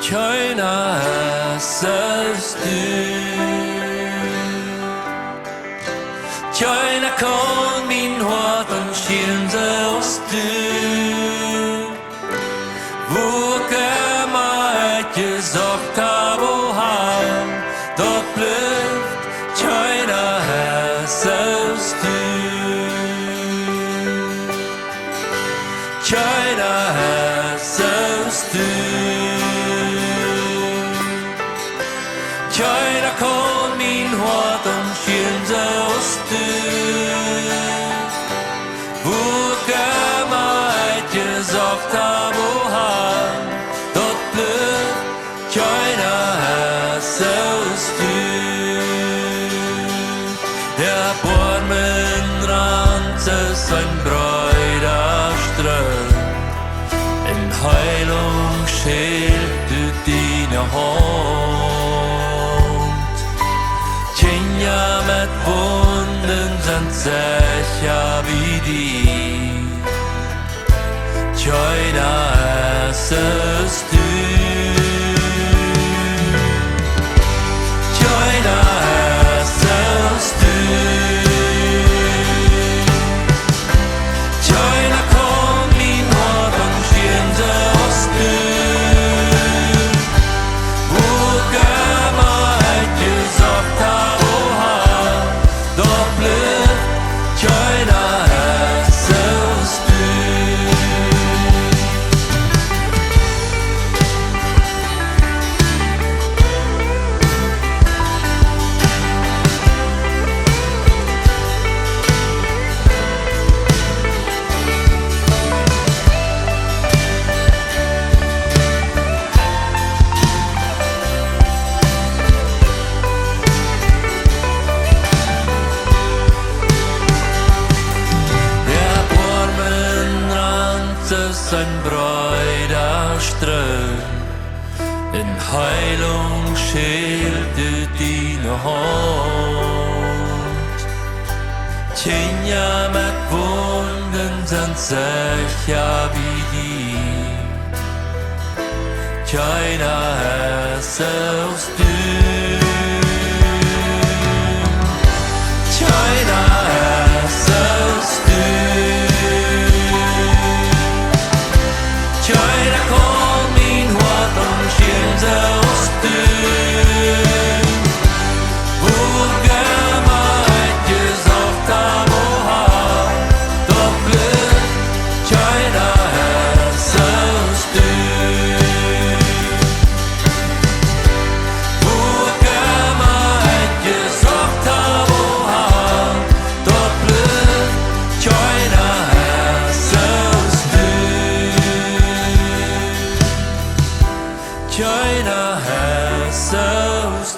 Kjeena soos. Kjeena kon min hart en skilde oss du. Vågar mig inte sakta på ham. Dat bluft Kjeena soos. Kjeena soos. Kjeena kon min hart en skilde oss du. Vågar mig inte sakta på ham. Dat bluft Kjeena soos. Der Bormen rannte sein Bräuderström. En heilung skilt ut dina hand. Kjeena med vunden sen säkja vid dig. Kjeena soos. Kjeena soos. Kjeena kon min hart en skilde oss du. Vågar mig inte sakta på ham. Dat bluft Kjeena soos. Sein Bräuderström. En heilung skilt ut dina hand. Kjeena med vunden sen säkja vid dig. Kjeena soos. Kjeena soos. Kjeena kon min hart en skilde oss du. Vågar mig inte sakta på ham. Dat bluft Kjeena soos. Vågar mig inte sakta på ham. Dat bluft Kjeena soos. Kjeena soos.